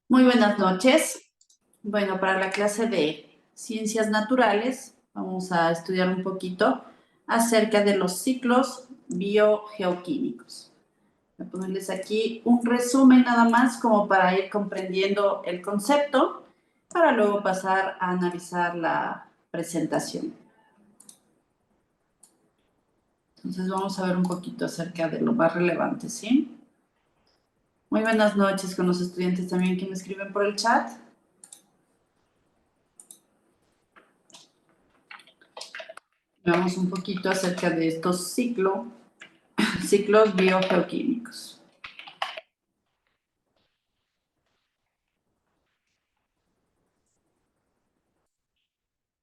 Muy buenas noches. Bueno, para la clase de Ciencias Naturales vamos a estudiar un poquito acerca de los ciclos biogeoquímicos. Voy a ponerles aquí un resumen nada más como para ir comprendiendo el concepto para luego pasar a analizar la presentación. Entonces vamos a ver un poquito acerca de lo más relevante, ¿sí? Muy buenas noches con los estudiantes también que me escriben por el chat. Veamos un poquito acerca de estos ciclos biogeoquímicos.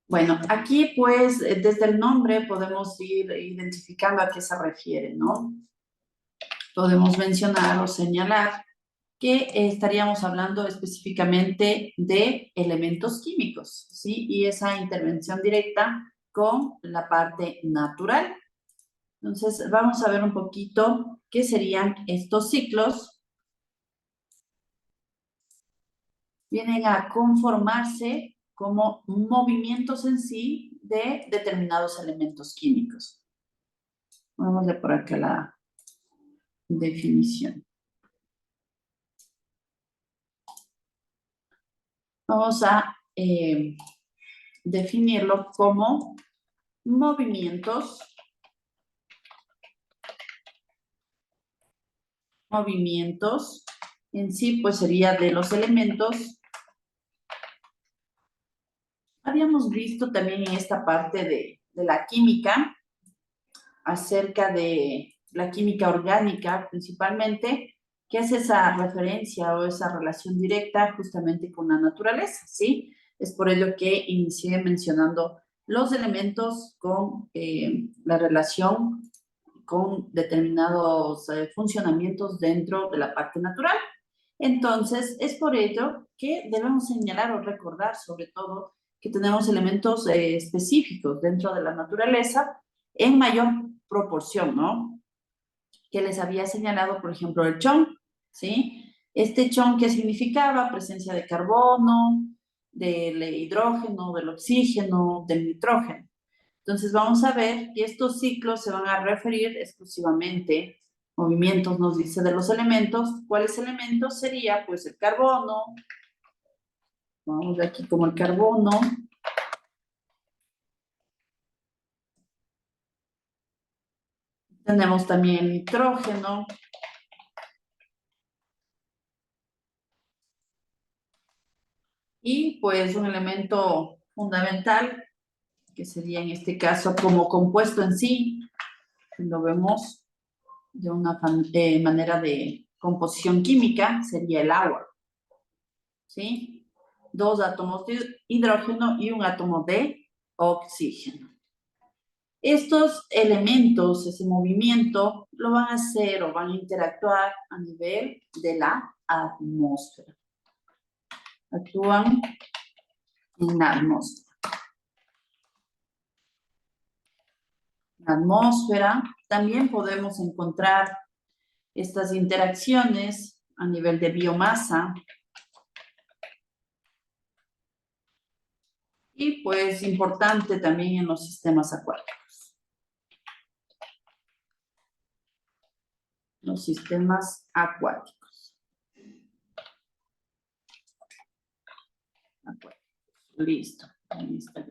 Bueno, aquí pues desde el nombre podemos ir identificando a qué se refiere, ¿no? Podemos mencionar o señalar que estaríamos hablando específicamente de elementos químicos, ¿sí? Y esa intervención directa con la parte natural. Entonces, vamos a ver un poquito qué serían estos ciclos. Vienen a conformarse como movimientos en sí de determinados elementos químicos. Vamos a por acá la definición. Vamos a definirlo como movimientos en sí, pues sería de los elementos. Habíamos visto también en esta parte de la química, acerca de la química orgánica principalmente, que hace esa referencia o esa relación directa justamente con la naturaleza, ¿sí? Es por ello que inicié mencionando los elementos con la relación con determinados funcionamientos dentro de la parte natural. Entonces, es por ello que debemos señalar o recordar sobre todo que tenemos elementos específicos dentro de la naturaleza en mayor proporción, ¿no? Que les había señalado, por ejemplo, el chon, ¿sí? Este chon, ¿qué significaba? Presencia de carbono, del hidrógeno, del oxígeno, del nitrógeno. Entonces vamos a ver que estos ciclos se van a referir exclusivamente, movimientos nos dice de los elementos. ¿Cuáles elementos? Sería pues el carbono, vamos de aquí como el carbono, tenemos también el nitrógeno, y pues un elemento fundamental, que sería en este caso como compuesto en sí, lo vemos de una manera de composición química, sería el agua, ¿sí? 2 átomos de hidrógeno y un átomo de oxígeno. Estos elementos, ese movimiento, lo van a hacer o van a interactuar a nivel de la atmósfera. Actúan en la atmósfera. En la atmósfera también podemos encontrar estas interacciones a nivel de biomasa y pues importante también en los sistemas acuáticos. Los sistemas acuáticos. Listo. Ahí está.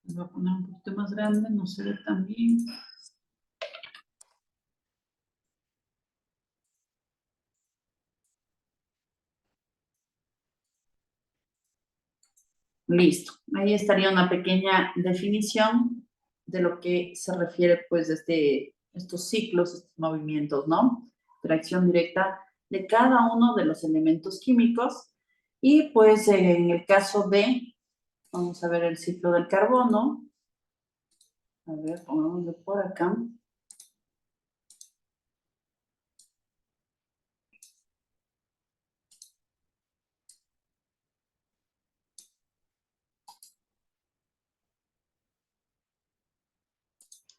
Voy a poner un poquito más grande, no se ve tan bien. Listo. Ahí estaría una pequeña definición de lo que se refiere, pues, estos ciclos, estos movimientos, ¿no? Interacción directa de cada uno de los elementos químicos. Y, pues, en el caso de, vamos a ver el ciclo del carbono. A ver, pongámoslo por acá.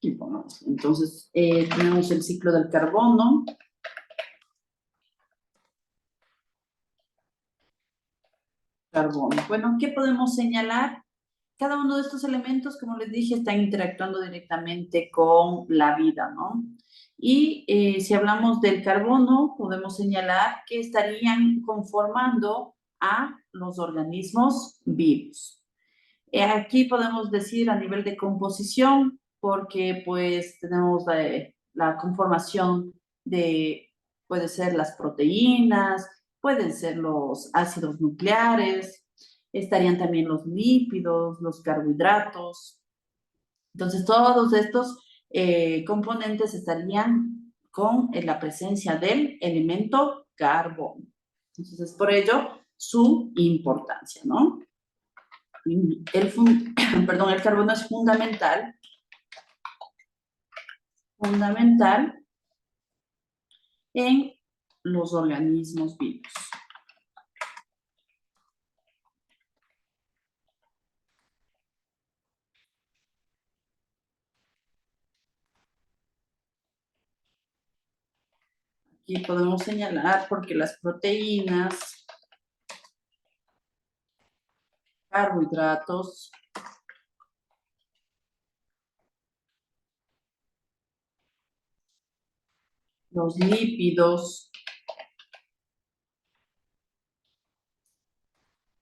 Y pongamos. Entonces, tenemos el ciclo del carbono. carbono. Bueno, ¿qué podemos señalar? Cada uno de estos elementos, como les dije, están interactuando directamente con la vida, ¿no? Y si hablamos del carbono, podemos señalar que estarían conformando a los organismos vivos. Aquí podemos decir a nivel de composición, porque pues tenemos la conformación de, puede ser las proteínas, pueden ser los ácidos nucleares, estarían también los lípidos, los carbohidratos. Entonces, todos estos componentes estarían con la presencia del elemento carbono. Entonces, por ello, su importancia, ¿no? Perdón, el carbono es fundamental en los organismos vivos. Aquí podemos señalar porque las proteínas, carbohidratos, los lípidos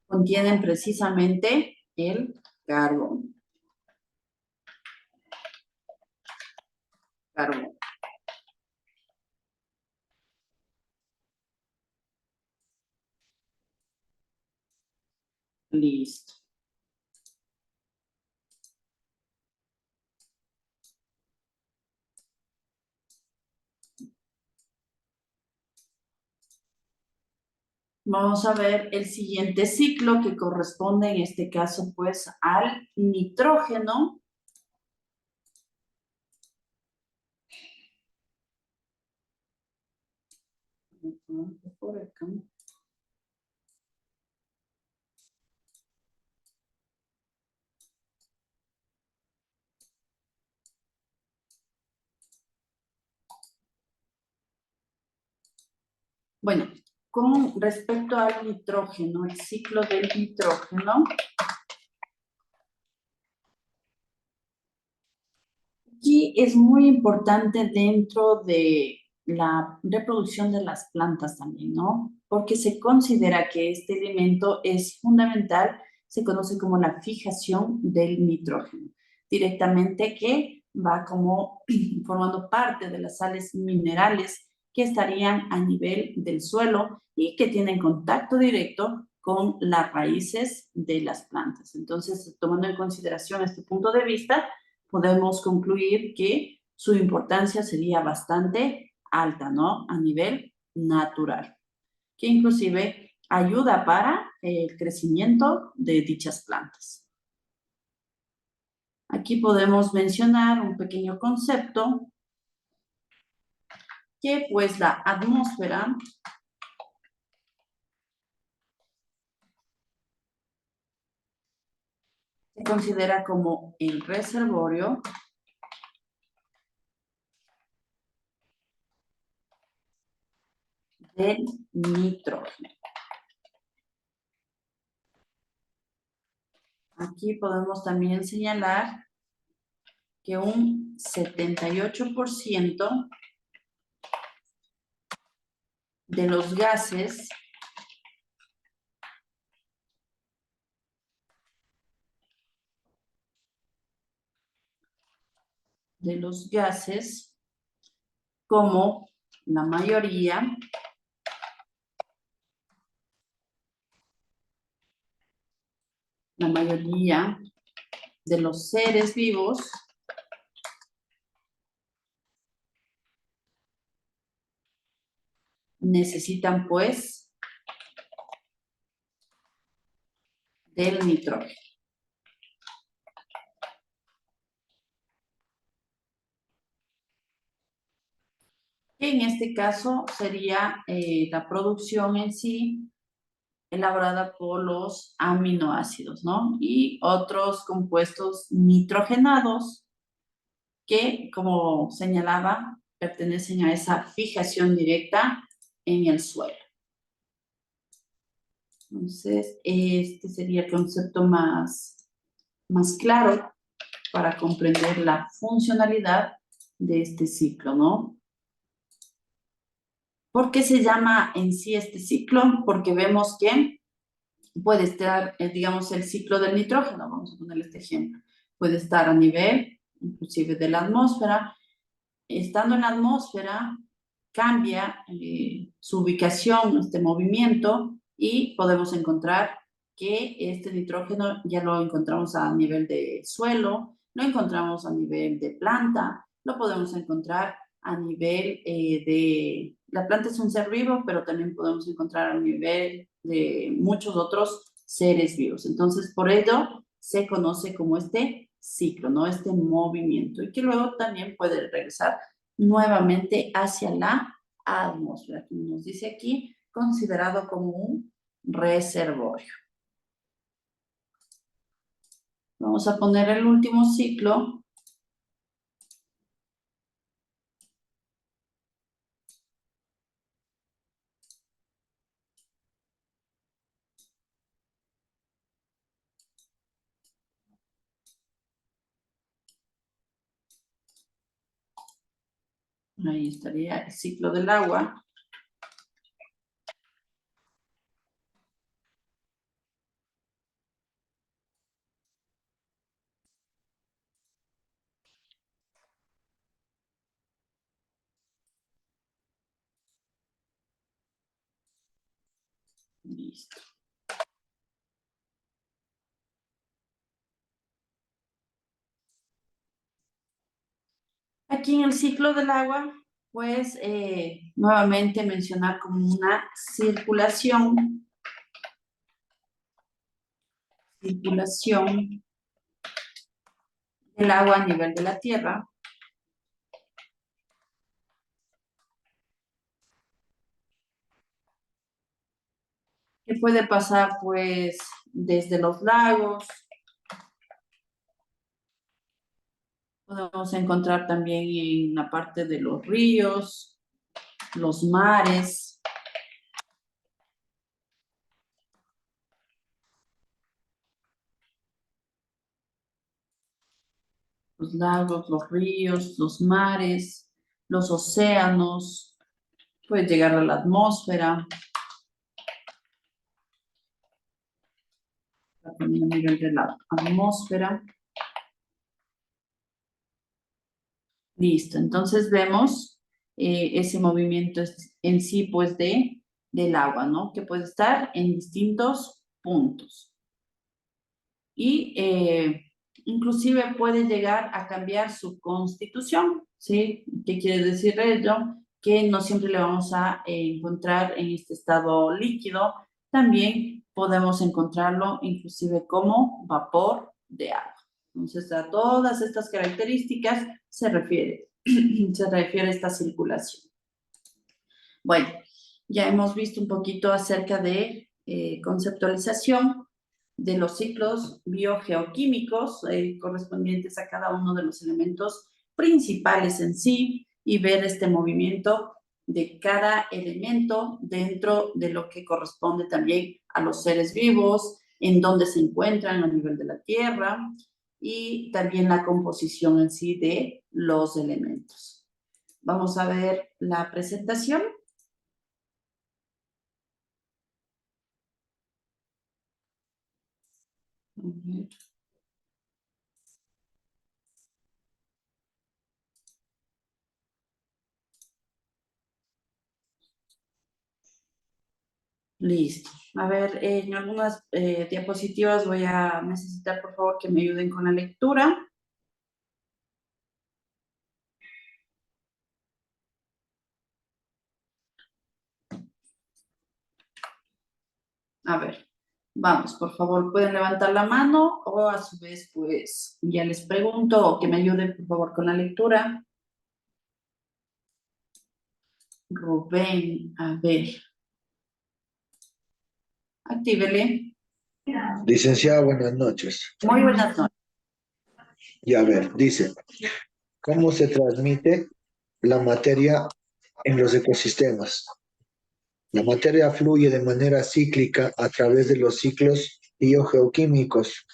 contienen precisamente el carbono. Listo. Vamos a ver el siguiente ciclo que corresponde en este caso pues al nitrógeno. Por acá. Bueno, con respecto al nitrógeno, el ciclo del nitrógeno, aquí es muy importante dentro de la reproducción de las plantas también, ¿no? Porque se considera que este elemento es fundamental, se conoce como la fijación del nitrógeno, directamente que va como formando parte de las sales minerales que estarían a nivel del suelo y que tienen contacto directo con las raíces de las plantas. Entonces, tomando en consideración este punto de vista, podemos concluir que su importancia sería bastante alta, ¿no? A nivel natural, que inclusive ayuda para el crecimiento de dichas plantas. Aquí podemos mencionar un pequeño concepto que pues la atmósfera se considera como el reservorio del nitrógeno. Aquí podemos también señalar que un 78% de los gases como la mayoría de los seres vivos necesitan pues del nitrógeno. Que en este caso sería la producción en sí elaborada por los aminoácidos, ¿no? Y otros compuestos nitrogenados que, como señalaba, pertenecen a esa fijación directa en el suelo. Entonces, este sería el concepto más claro para comprender la funcionalidad de este ciclo, ¿no? ¿Por qué se llama en sí este ciclo? Porque vemos que puede estar, digamos, el ciclo del nitrógeno, vamos a ponerle este ejemplo, puede estar a nivel, inclusive, de la atmósfera. Estando en la atmósfera, cambia su ubicación, este movimiento, y podemos encontrar que este nitrógeno ya lo encontramos a nivel de suelo, lo encontramos a nivel de planta, lo podemos encontrar a nivel de... La planta es un ser vivo, pero también podemos encontrar a nivel de muchos otros seres vivos. Entonces, por ello se conoce como este ciclo, ¿no? Este movimiento, y que luego también puede regresar nuevamente hacia la atmósfera, como nos dice aquí, considerado como un reservorio. Vamos a poner el último ciclo. Ahí estaría el ciclo del agua. Listo. Aquí en el ciclo del agua, pues nuevamente mencionar como una circulación del agua a nivel de la Tierra, que puede pasar pues desde los lagos. Podemos encontrar también en la parte de los ríos, los mares, los lagos, los ríos, los mares, los océanos, puede llegar a la atmósfera, también a nivel de la atmósfera. Listo, entonces vemos ese movimiento en sí, pues, del agua, ¿no? Que puede estar en distintos puntos. Y inclusive puede llegar a cambiar su constitución, ¿sí? ¿Qué quiere decir ello? Que no siempre le vamos a encontrar en este estado líquido, también podemos encontrarlo inclusive como vapor de agua. Entonces, a todas estas características se refiere, se refiere esta circulación. Bueno, ya hemos visto un poquito acerca de conceptualización de los ciclos biogeoquímicos correspondientes a cada uno de los elementos principales en sí, y ver este movimiento de cada elemento dentro de lo que corresponde también a los seres vivos, en dónde se encuentran a nivel de la Tierra, y también la composición en sí de los elementos. Vamos a ver la presentación. Listo. A ver, en algunas diapositivas voy a necesitar, por favor, que me ayuden con la lectura. A ver, vamos, por favor, pueden levantar la mano, o a su vez, pues, ya les pregunto, o que me ayuden, por favor, con la lectura. Rubén, a ver, actívele. Licenciada, buenas noches. Muy buenas noches. Y a ver, dice, ¿cómo se transmite la materia en los ecosistemas? La materia fluye de manera cíclica a través de los ciclos biogeoquímicos.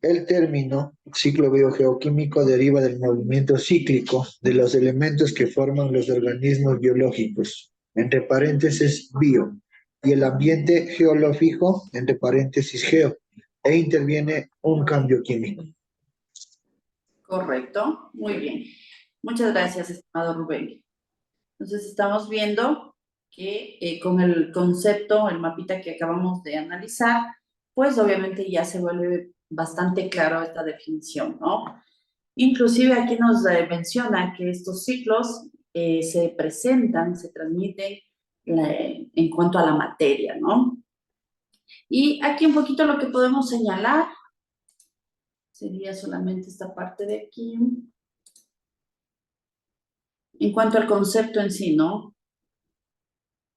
El término ciclo biogeoquímico deriva del movimiento cíclico de los elementos que forman los organismos biológicos, entre paréntesis bio, y el ambiente geológico, entre paréntesis geo, e interviene un cambio químico. Correcto, muy bien. Muchas gracias, estimado Rubén. Entonces estamos viendo que con el concepto, el mapita que acabamos de analizar, pues obviamente ya se vuelve bastante claro esta definición, ¿no? Inclusive aquí nos menciona que estos ciclos se presentan, se transmiten en cuanto a la materia, ¿no? Y aquí un poquito lo que podemos señalar sería solamente esta parte de aquí. En cuanto al concepto en sí, ¿no?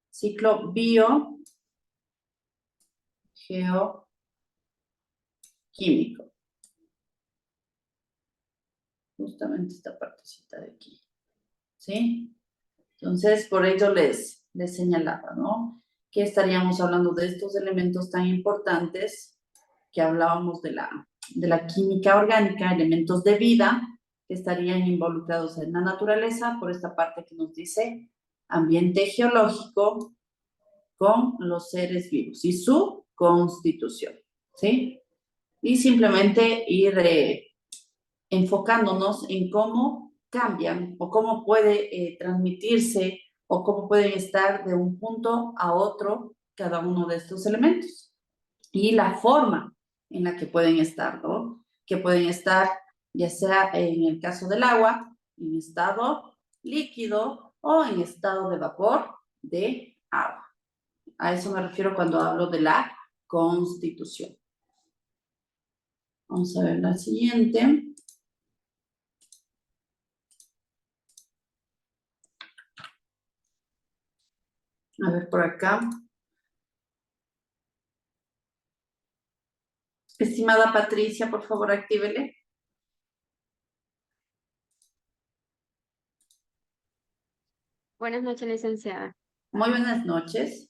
Ciclo biogeoquímico. Justamente esta partecita de aquí. ¿Sí? Entonces, por ello les señalaba, ¿no? Que estaríamos hablando de estos elementos tan importantes que hablábamos de la química orgánica, elementos de vida que estarían involucrados en la naturaleza, por esta parte que nos dice ambiente geológico con los seres vivos y su constitución, ¿sí? Y simplemente ir enfocándonos en cómo cambian o cómo puede transmitirse o cómo pueden estar de un punto a otro cada uno de estos elementos y la forma en la que pueden estar, ¿no? Que pueden estar ya sea en el caso del agua, en estado líquido o en estado de vapor de agua. A eso me refiero cuando hablo de la constitución. Vamos a ver la siguiente. A ver por acá. Estimada Patricia, por favor, actívele. Buenas noches, licenciada. Muy buenas noches.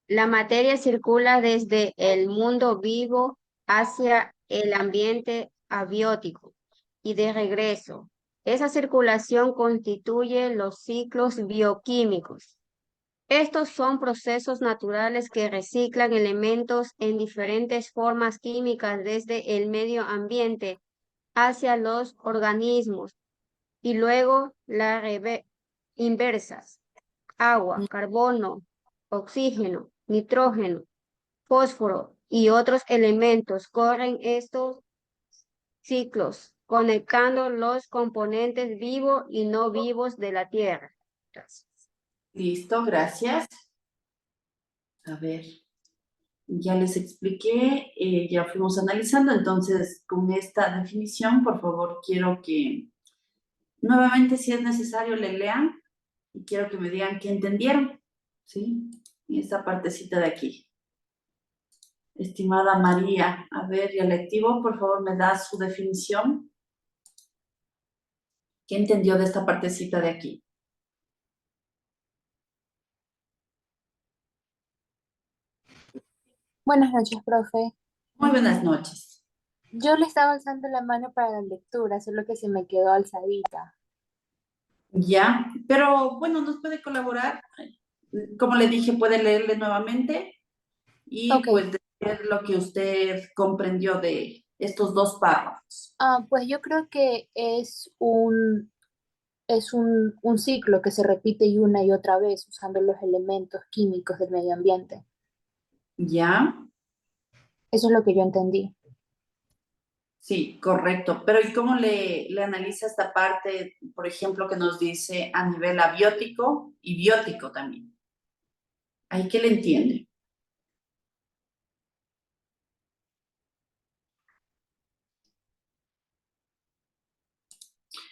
La materia circula desde el mundo vivo hacia el ambiente abiótico y de regreso. Esa circulación constituye los ciclos bioquímicos. Estos son procesos naturales que reciclan elementos en diferentes formas químicas desde el medio ambiente hacia los organismos y luego la inversas. Agua, carbono, oxígeno, nitrógeno, fósforo y otros elementos corren estos ciclos, conectando los componentes vivos y no vivos de la Tierra. Gracias. Listo, gracias. A ver, ya les expliqué, ya fuimos analizando, entonces con esta definición, por favor, quiero que nuevamente, si es necesario, le lean y quiero que me digan qué entendieron, ¿sí? En esta partecita de aquí. Estimada María, a ver, ya le activo, por favor, me da su definición. ¿Qué entendió de esta partecita de aquí? Buenas noches, profe. Muy buenas noches. Yo le estaba alzando la mano para la lectura, solo que se me quedó alzadita. Ya, pero bueno, nos puede colaborar. Como le dije, puede leerle nuevamente y Ok, pues decir lo que usted comprendió de estos dos párrafos. pues yo creo que es un ciclo que se repite y una y otra vez usando los elementos químicos del medio ambiente. Ya, Eso es lo que yo entendí. sí, correcto. Pero ¿y cómo le analiza esta parte, por ejemplo, que nos dice a nivel abiótico y biótico también? ¿Ahí qué le entiende?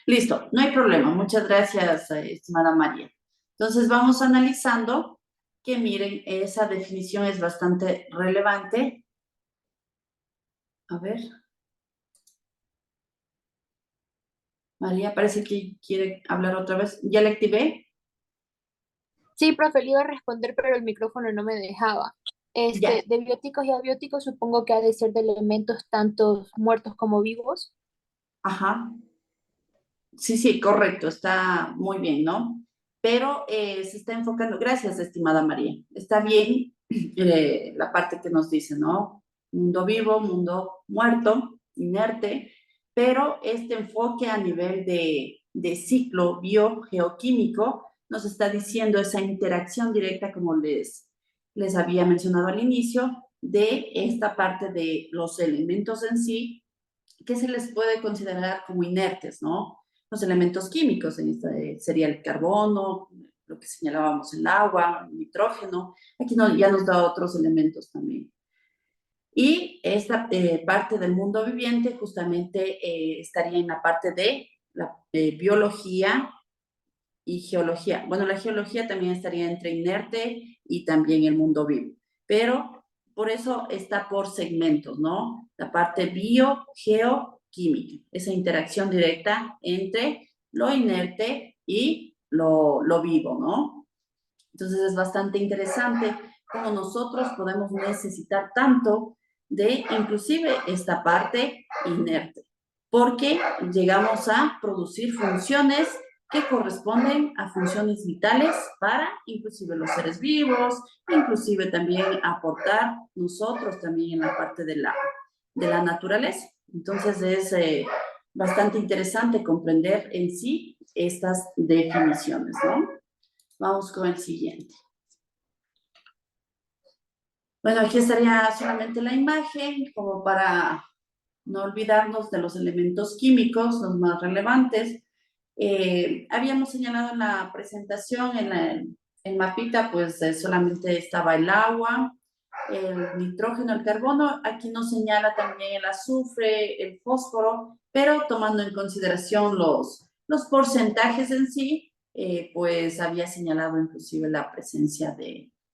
Listo, no hay problema. Muchas gracias, estimada María. Entonces vamos analizando que miren, esa definición es bastante relevante. A ver, María parece que quiere hablar otra vez. ¿Ya le activé? Sí, profe, le iba a responder, pero el micrófono no me dejaba. Ya, De bióticos y abióticos supongo que ha de ser de elementos tanto muertos como vivos. ajá. Sí, sí, correcto, está muy bien, ¿no? Pero se está enfocando, gracias, estimada María, está bien la parte que nos dice, ¿no? Mundo vivo, mundo muerto, inerte, pero este enfoque a nivel de ciclo biogeoquímico nos está diciendo esa interacción directa, como les había mencionado al inicio, de esta parte de los elementos en sí que se les puede considerar como inertes, ¿no? Los elementos químicos, sería el carbono, lo que señalábamos, el agua, el nitrógeno. Aquí ya nos da otros elementos también. Y esta parte del mundo viviente justamente estaría en la parte de la biología y geología. Bueno, la geología también estaría entre inerte y también el mundo vivo, pero por eso está por segmentos, ¿no? La parte biogeoquímica, esa interacción directa entre lo inerte y lo vivo, ¿no? Entonces es bastante interesante cómo nosotros podemos necesitar tanto de inclusive esta parte inerte, porque llegamos a producir funciones que corresponden a funciones vitales para inclusive los seres vivos, inclusive también aportar nosotros también en la parte de la naturaleza. Entonces es bastante interesante comprender en sí estas definiciones, ¿no? Vamos con el siguiente. Bueno, aquí estaría solamente la imagen, como para no olvidarnos de los elementos químicos, los más relevantes. Habíamos señalado en la presentación, en mapita, pues solamente estaba el agua, el nitrógeno, el carbono. Aquí nos señala también el azufre, el fósforo, pero tomando en consideración los porcentajes en sí, pues había señalado inclusive la presencia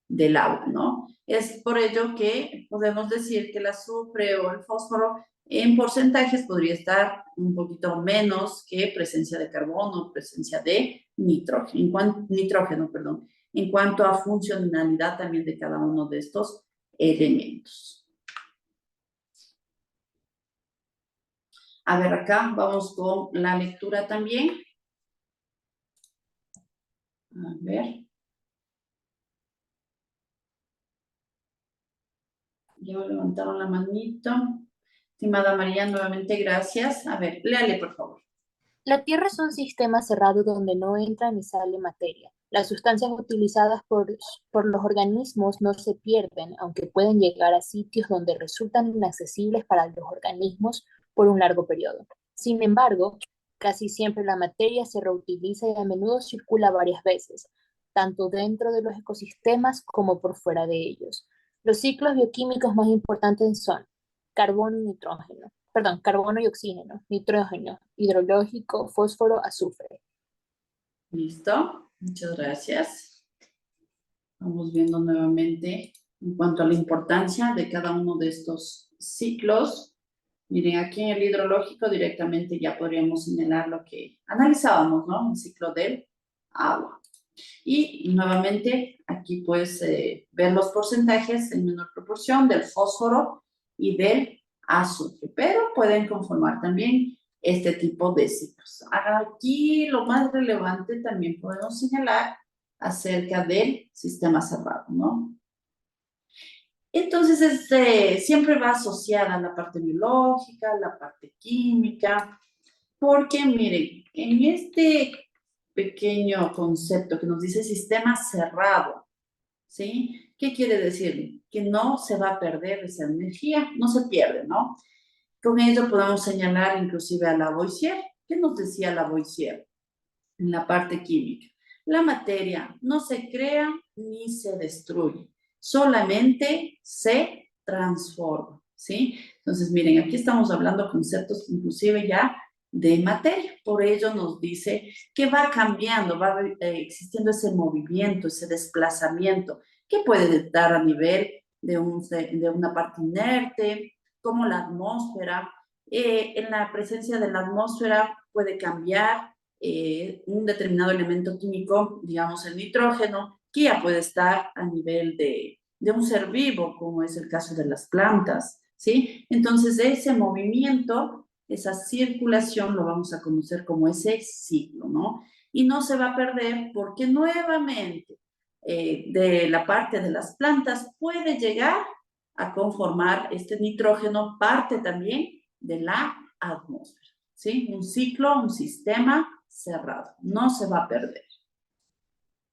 del agua, ¿no? Es por ello que podemos decir que el azufre o el fósforo en porcentajes podría estar un poquito menos que presencia de carbono, presencia de nitrógeno, perdón, en cuanto a funcionalidad también de cada uno de estos elementos. A ver, acá vamos con la lectura también. A ver. Ya levantaron la manito. Estimada María, nuevamente gracias. A ver, léale, por favor. La Tierra es un sistema cerrado donde no entra ni sale materia. Las sustancias utilizadas por los organismos no se pierden, aunque pueden llegar a sitios donde resultan inaccesibles para los organismos por un largo periodo. Sin embargo, casi siempre la materia se reutiliza y a menudo circula varias veces, tanto dentro de los ecosistemas como por fuera de ellos. Los ciclos bioquímicos más importantes son carbono y nitrógeno, perdón, carbono y oxígeno, nitrógeno, hidrológico, fósforo, azufre. Listo. Muchas gracias. Vamos viendo nuevamente en cuanto a la importancia de cada uno de estos ciclos. Miren, aquí en el hidrológico directamente ya podríamos señalar lo que analizábamos, ¿no? El ciclo del agua. Y nuevamente aquí puedes ver los porcentajes en menor proporción del fósforo y del azufre, pero pueden conformar también este tipo de ciclos. Aquí lo más relevante también podemos señalar acerca del sistema cerrado, ¿no? Entonces, siempre va asociada a la parte biológica, la parte química, porque miren, en este pequeño concepto que nos dice sistema cerrado, ¿sí? ¿Qué quiere decir? Que no se va a perder esa energía, no se pierde, ¿no? Con ello podemos señalar inclusive a Lavoisier. ¿Qué nos decía Lavoisier en la parte química? La materia no se crea ni se destruye, solamente se transforma, ¿sí? Entonces, miren, aquí estamos hablando conceptos inclusive ya de materia, por ello nos dice que va cambiando, va existiendo ese movimiento, ese desplazamiento, que puede dar a nivel de una parte inerte, como la atmósfera. En la presencia de la atmósfera puede cambiar un determinado elemento químico, digamos el nitrógeno, que ya puede estar a nivel de un ser vivo, como es el caso de las plantas, ¿sí? Entonces, ese movimiento, esa circulación, lo vamos a conocer como ese ciclo, ¿no? Y no se va a perder porque nuevamente de la parte de las plantas puede llegar a conformar este nitrógeno parte también de la atmósfera, ¿sí? Un ciclo, un sistema cerrado, no se va a perder.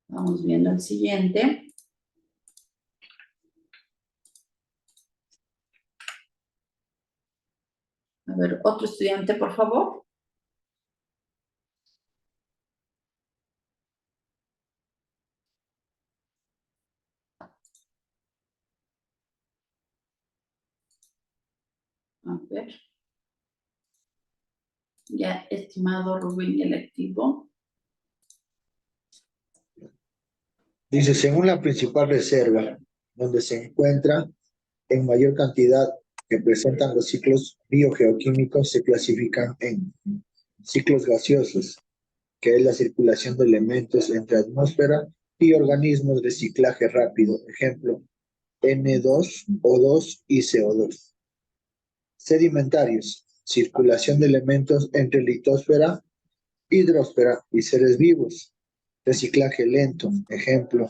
Vamos viendo el siguiente. A ver, otro estudiante, por favor. A ver. Ya, estimado Rubén electivo. Dice, según la principal reserva, donde se encuentra en mayor cantidad que presentan los ciclos biogeoquímicos, se clasifican en ciclos gaseosos, que es la circulación de elementos entre atmósfera y organismos de ciclaje rápido, ejemplo, N2, O2 y CO2. Sedimentarios, circulación de elementos entre litosfera, hidrosfera y seres vivos. Reciclaje lento, ejemplo,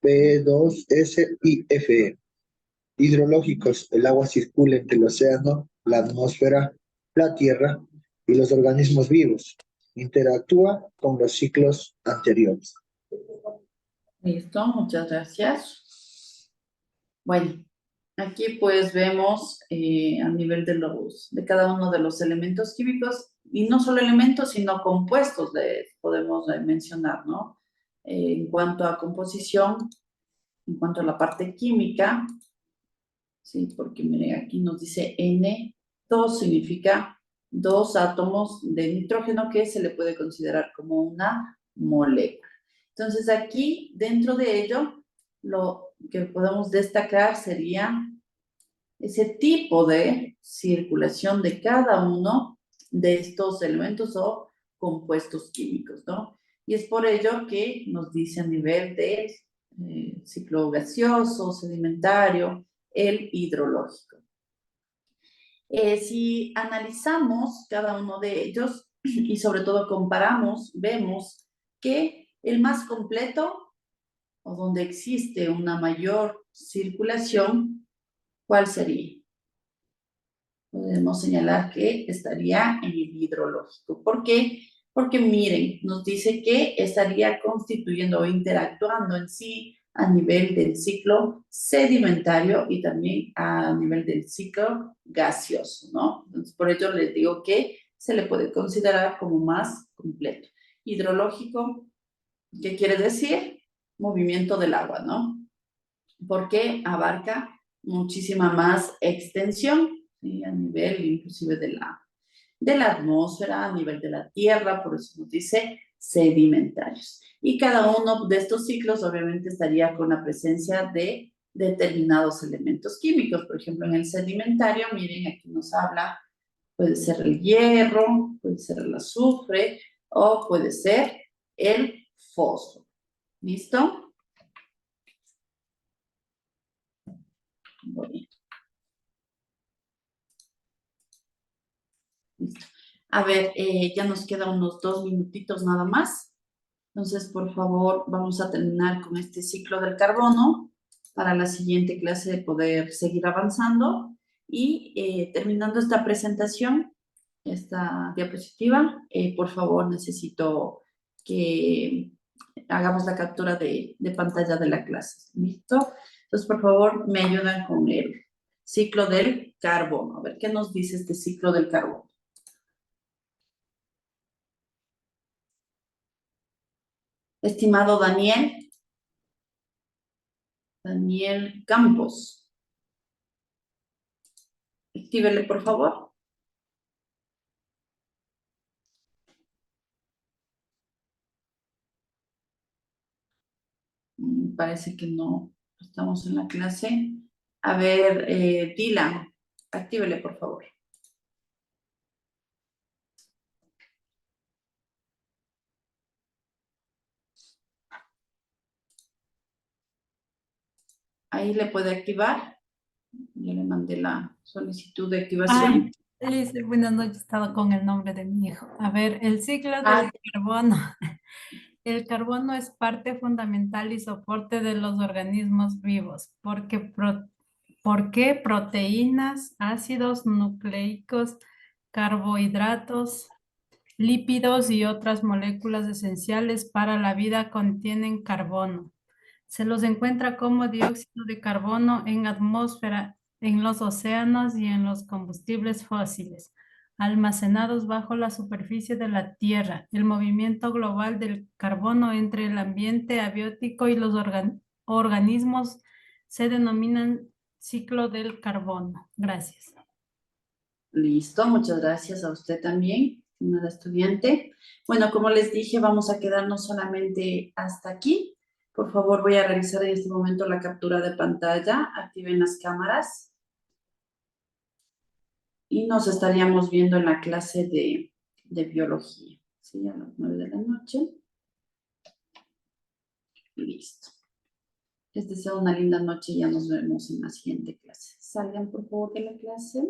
P2S y Fe. Hidrológicos, el agua circula entre el océano, la atmósfera, la tierra y los organismos vivos. Interactúa con los ciclos anteriores. Listo, muchas gracias. Bueno, aquí pues vemos a nivel de cada uno de los elementos químicos, y no solo elementos, sino compuestos, podemos mencionar, ¿no? En cuanto a composición, en cuanto a la parte química, ¿sí? Porque miren, aquí nos dice N2, significa dos átomos de nitrógeno que se le puede considerar como una molécula. Entonces aquí, dentro de ello, lo que podemos destacar sería ese tipo de circulación de cada uno de estos elementos o compuestos químicos, ¿no? Y es por ello que nos dice a nivel de ciclo gaseoso, sedimentario, el hidrológico. Si analizamos cada uno de ellos y sobre todo comparamos, vemos que el más completo o donde existe una mayor circulación, ¿cuál sería? Podemos señalar que estaría en el hidrológico. ¿Por qué? Porque miren, nos dice que estaría constituyendo o interactuando en sí a nivel del ciclo sedimentario y también a nivel del ciclo gaseoso, ¿no? Entonces, por ello les digo que se le puede considerar como más completo. Hidrológico, ¿qué quiere decir? Movimiento del agua, ¿no? Porque abarca muchísima más extensión, ¿sí? A nivel inclusive de la atmósfera, a nivel de la tierra, por eso nos dice sedimentarios. Y cada uno de estos ciclos obviamente estaría con la presencia de determinados elementos químicos. Por ejemplo, en el sedimentario, miren, aquí nos habla, puede ser el hierro, puede ser el azufre o puede ser el fósforo. ¿Listo? Muy bien. Listo. A ver, ya nos quedan unos 2 minutitos nada más. Entonces, por favor, vamos a terminar con este ciclo del carbono para la siguiente clase poder seguir avanzando. Y terminando esta presentación, esta diapositiva, por favor, necesito que hagamos la captura de pantalla de la clase. ¿Listo? Entonces, por favor, me ayudan con el ciclo del carbono. A ver, ¿qué nos dice este ciclo del carbono? Estimado Daniel Campos, actívele, por favor. Parece que no estamos en la clase. A ver, Dylan, actívele, por favor. Ahí le puede activar. Yo le mandé la solicitud de activación. Ay, Liz, buenas noches, estaba con el nombre de mi hijo. A ver, el ciclo Ah. del carbono. El carbono es parte fundamental y soporte de los organismos vivos, porque proteínas, ácidos nucleicos, carbohidratos, lípidos y otras moléculas esenciales para la vida contienen carbono. Se los encuentra como dióxido de carbono en atmósfera, en los océanos y en los combustibles fósiles, almacenados bajo la superficie de la Tierra. El movimiento global del carbono entre el ambiente abiótico y los organismos se denominan ciclo del carbono. Gracias. Listo, muchas gracias a usted también, estimada estudiante. Bueno, como les dije, vamos a quedarnos solamente hasta aquí. Por favor, voy a realizar en este momento la captura de pantalla. Activen las cámaras. Y nos estaríamos viendo en la clase de biología. ¿Sí? A las 9 de la noche. Listo. Les deseo una linda noche y ya nos vemos en la siguiente clase. Salgan, por favor, de la clase.